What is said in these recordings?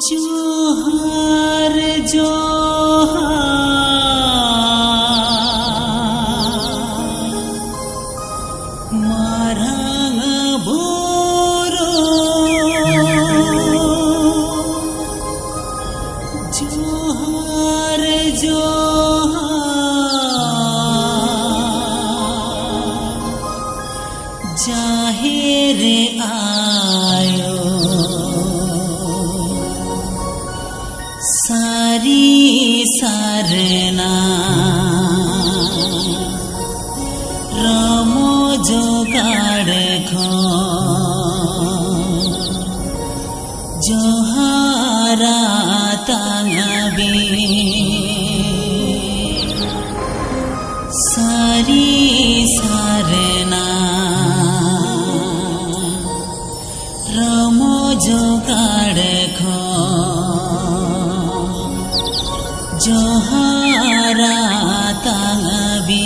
जोहार जोहार मारंग बुरो जोहार जोहार जाहिर आयो सारी सारना रामो जोगाड़ खो जोहारा तांगबी सारी सारना रामो जोगाड़ खो जोहारा तांगबी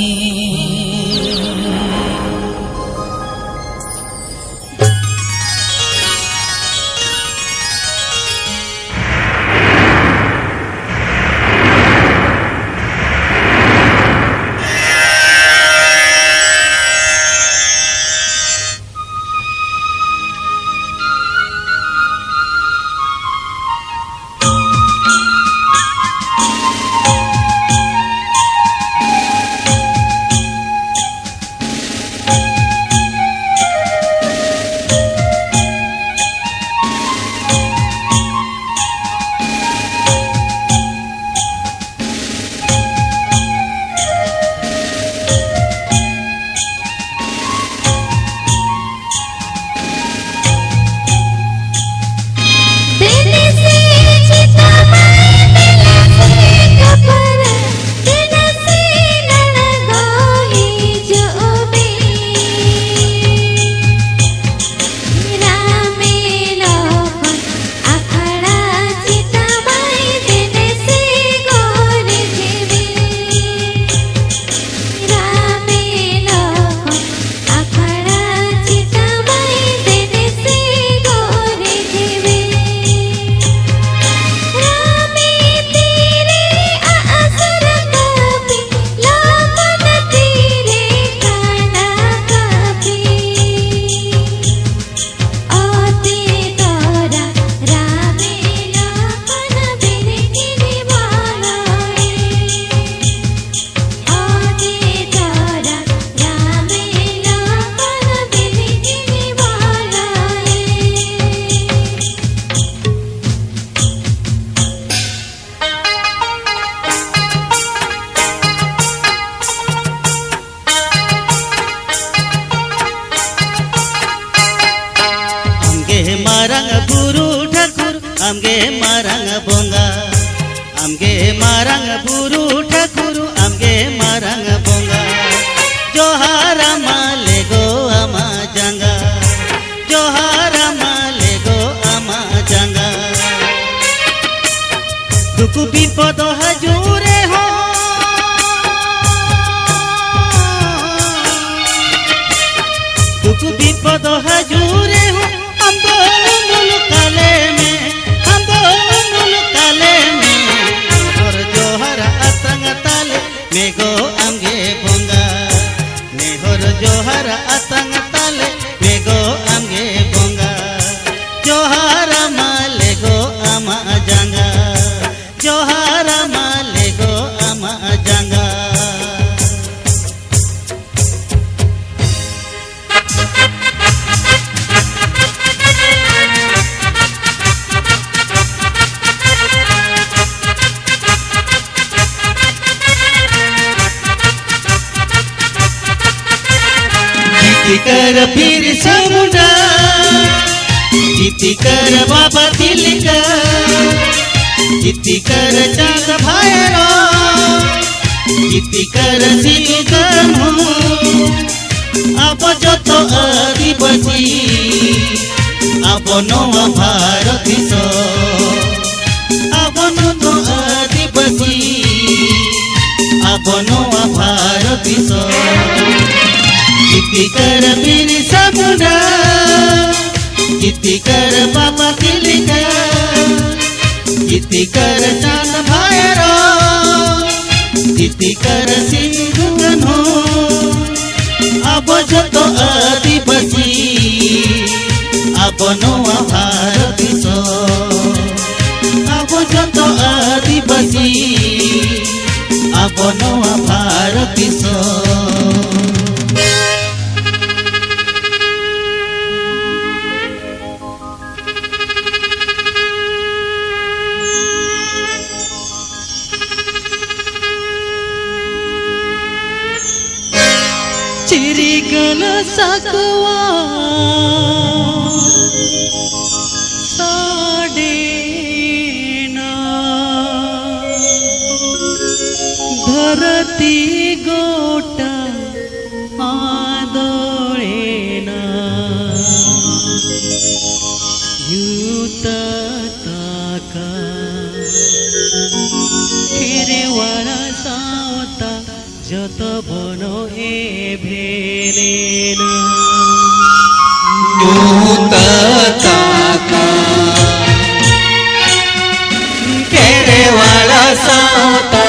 मारंग बुरु ठाकुर आमगे मारंग बोंगा आमगे मारंग बुरु ठाकुर आमगे मारंग बोंगा जोहारा माले गो आमा जांगा जोहारा माले गो आमा जांगा दुखु विपद हजुरे हो दुखु विपद हजुरे हो हमको मुलुकाले में और जोहर अतंग ताले में गो आमगे बोंगा नेहर जोहर अतंग ताले में गो आमगे बोंगा जोहर माले गो आमा जांगा जोहर माले गो आमा जांगा कर फिर समुद्र जीती कर बाबा तिलका जीती कर चांद भाईरो जीती कर सिंगमो अब जो तो आदिवासी अब नवा भारत सो अब नो आदिवासी अब नवा भारत सो जीती कर मेरी समुद्र जीती कर बाबा तिलका तितिकर चांद भायरो तितिकर सिंधु गनो अब जतो आदिवासी अब नवा भारत सो अब जतो आदिवासी अब नवा भारत सो चिरिगल सकवा साडेना धरती गोटा आदोळेना युता ताका खेरेवाला सावता जत बनो ए भेलेना युता ताका खेरेवाला सावता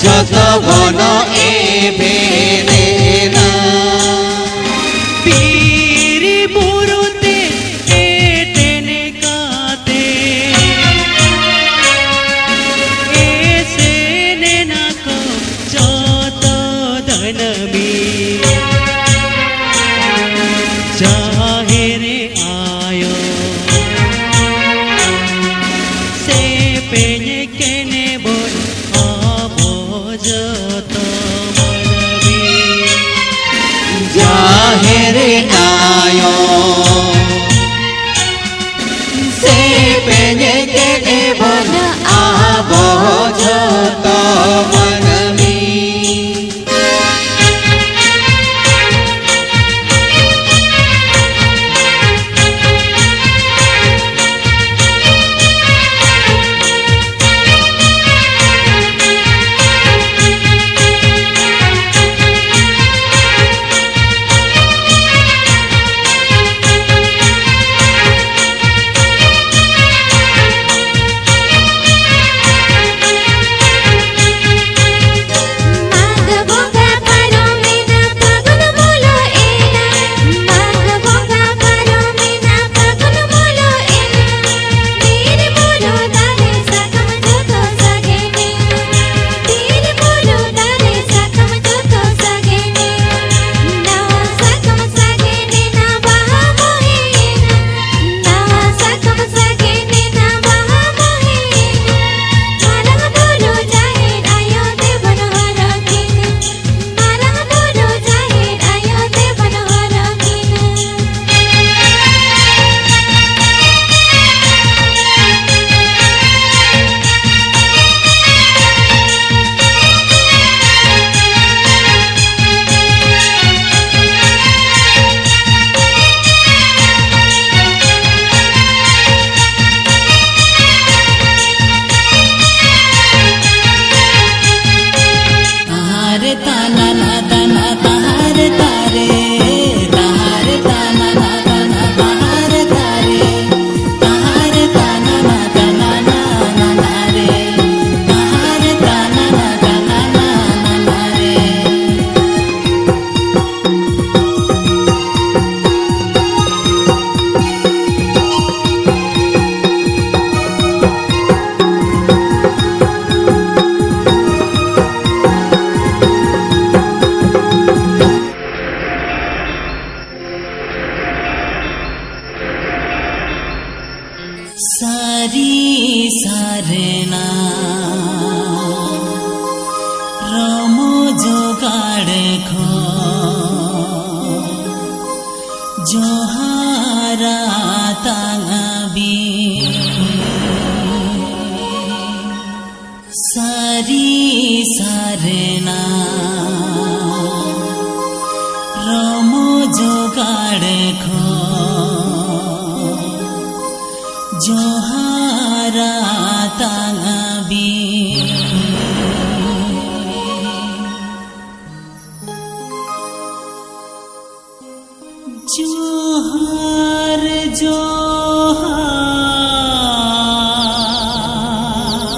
जत बनो ए भेलेना पीरी बुरुते एटेने काते ऐसे ने नाको जत धनमी जाहिरे आयो से पेने केने बोल आबो जत मनमी जाहिरे आयो से पेने केने बोल आबो जत मनमी सारी सारेना रमो जोगाड़ खो जोहारा तांगाबी सारी सारेना रमो जोगाड़ खो जोहारा तांगाबी जोहार जोहार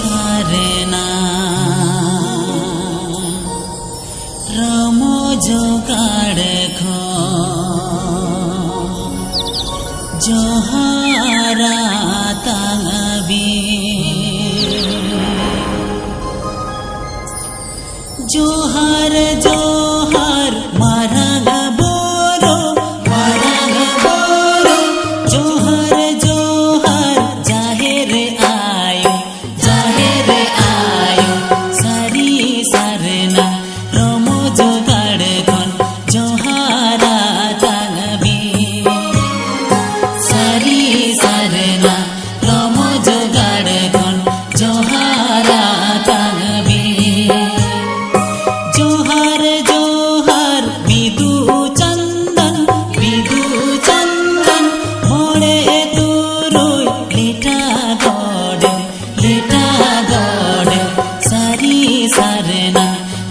sarna ramo jogad kho johara tangabi johar johar marang boro johar johar jaher ayo sari sarna romo jogad kon johara tangabi sari sarna romo jogad kon johara tangabi जोहार जोहार विदु चंदन मोड़े तुरुई लिटा गड़े सारी सारना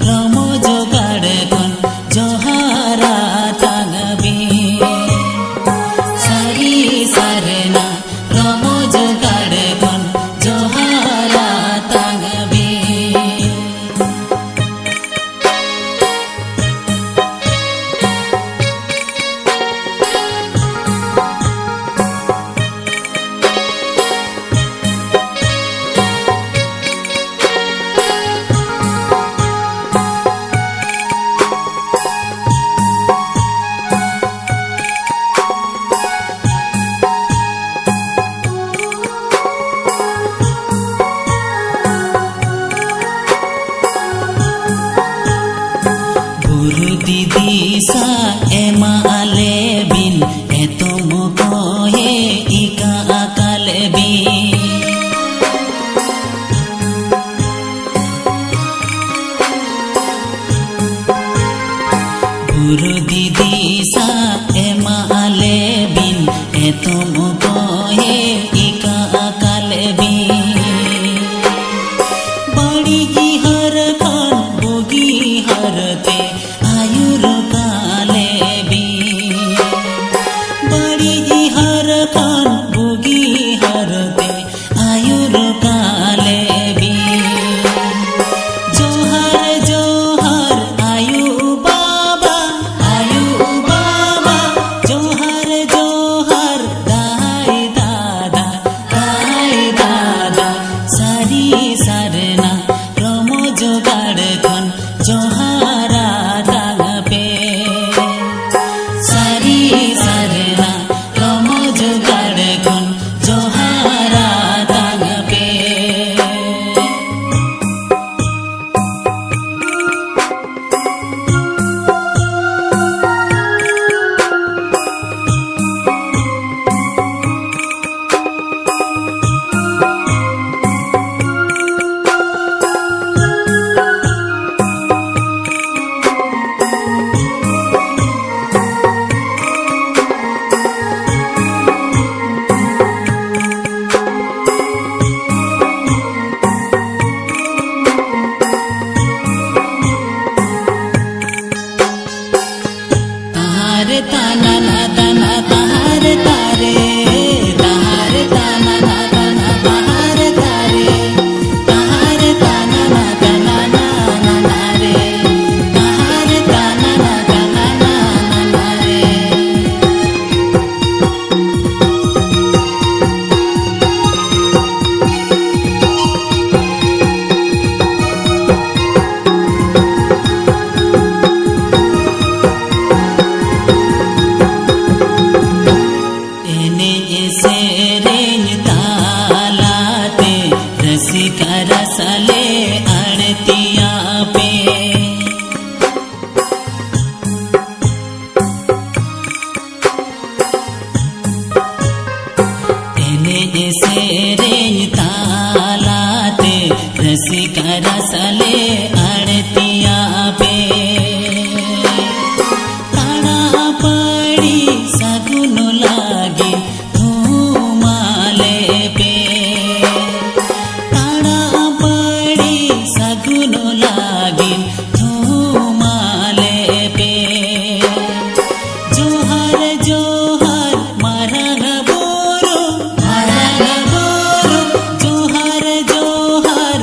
रमो जोगाड़ कन जोहारा तांगबी सारी सारना रमो जोगाड़ कन जोहारा तांगबी Didi sa ema alebin eto mokoye ika akalebin Guru didi sa ema alebin eto mokoye ika akalebin Badi ihar khan bogi harate आयुर काले भी बड़ी जी हर खान बुगी हरते आयुर काले भी जोहर जोहर आयु बाबा जोहर जोहर दाई दादा सारी सरना रमो जोगाड़ खन जोहारा सारी सरना रमो जोगाड़ कन जोहारा तांगबे ताना ना ताना तार तारे तार ताना ना ताना तार तारे तार ताना ना ताना ना रे तार ताना ना ताना ना रे रसिका रसले अड़तिया पे एने ऐसे रेंज तालाते रसिका रसले अड़तिया पे ताड़ा पड़ी सगुन लागे धूमाले पे सगुनो लागे धूमाले पे जोहर जोहर मारंग बोरो जोहर जोहर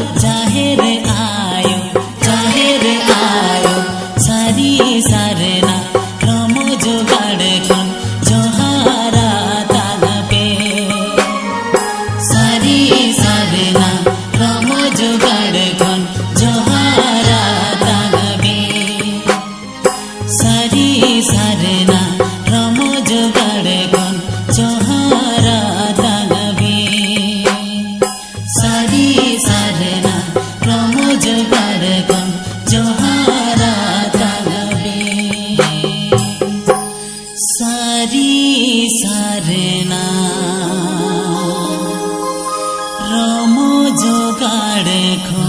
काड़े खो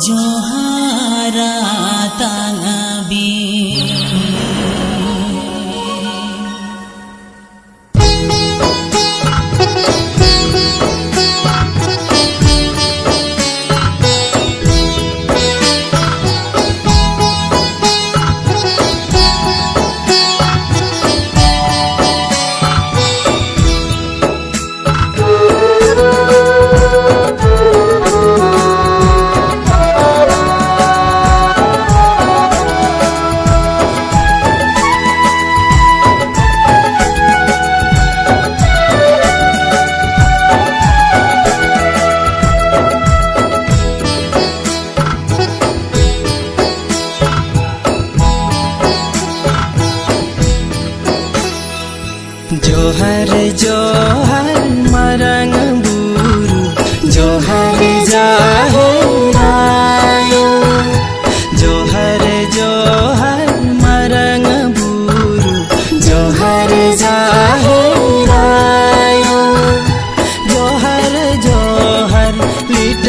जोहारा तांगाबी जोहर जोहर मरंग बुरु जोहर जाहरायो जोहर जोहर मरंग बुरु जोहर जाहरायो जोहर जोहर लिट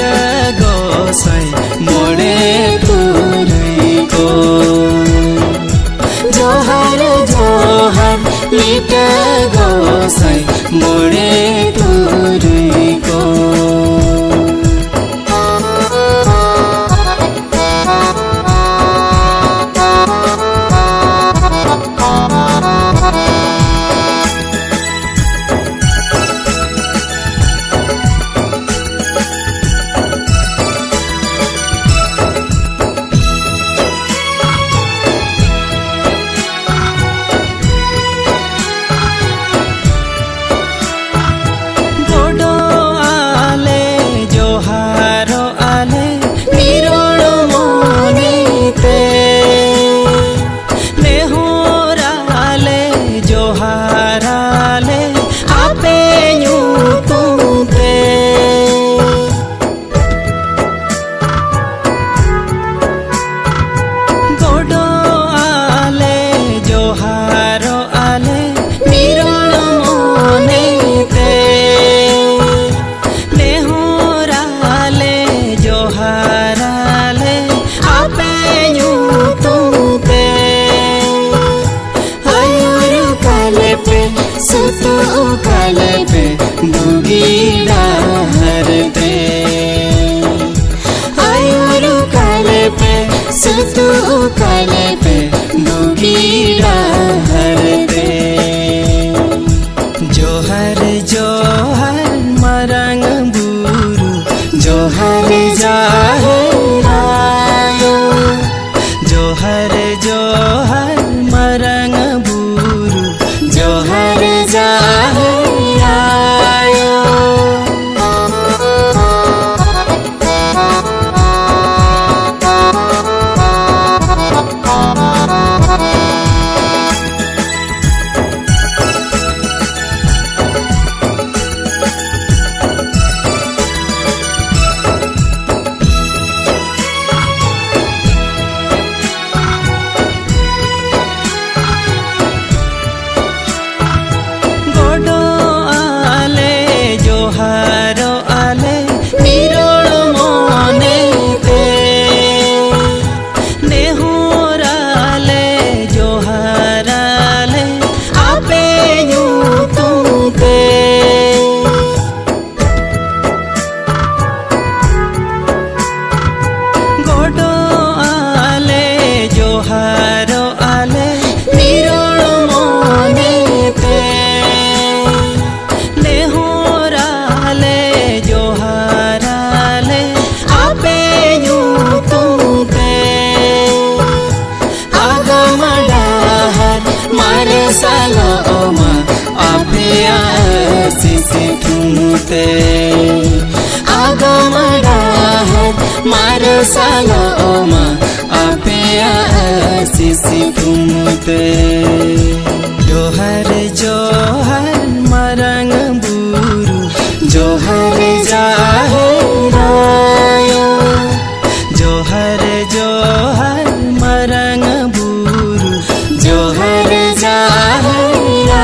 गोसाई मोड़े तुरी को जोहर जोहर लिट गोसाई मोड़े तुरी को बुगीड़ा हरते आयुरु काले पे सुतु काले पे बुगीड़ा हरते जोहर जोहर मरंग बुरु जोहर जाहरायो जोहर जोहर मरंग बुरु जोहर जाहरायो मारो सालो ओमा आपे आसीसी तुमते जोहर जोहर मरंग बुरु जोहर जाहरायो जोहर जोहर मरंग बुरु जोहर जाहरायो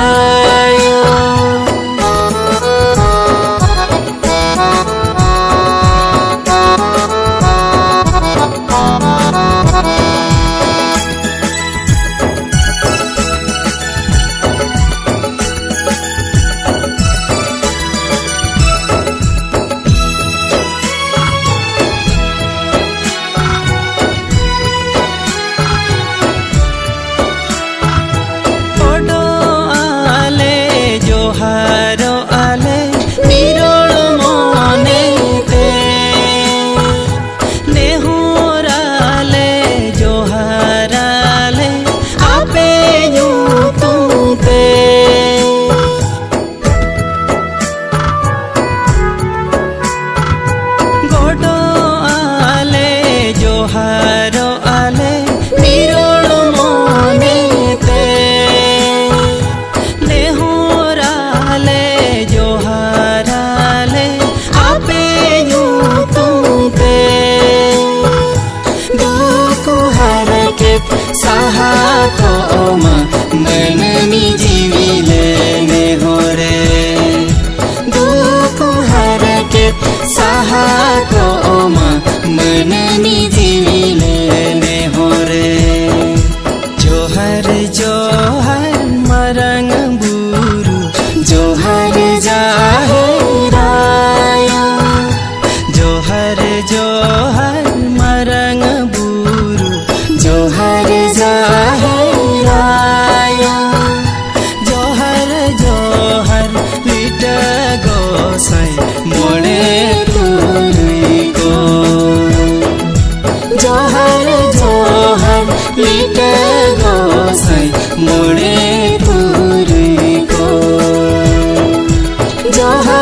जोहारो आले निरोल मनेते नेहुराले जोहाराले आपे युतुते गोडो आले जोहारो आले निरोल मनेते नेहुराले जोहाराले आपे युतुते दुखु हरके साहा को ओमा मनमी जीविले नेहोरे दुखु हरके साहा को ओमा मनमी जीविले नेहोरे जोहर जोहर मरंग बुरु जोहर जाहेराया जोहर जोहर मरंग बुरु जोहर जाहेराया जोहर जोहर लिट गोसाई मोड़े तुरी को जोहर जोहर लिट गोसाई मोड़े तुरी को जोहर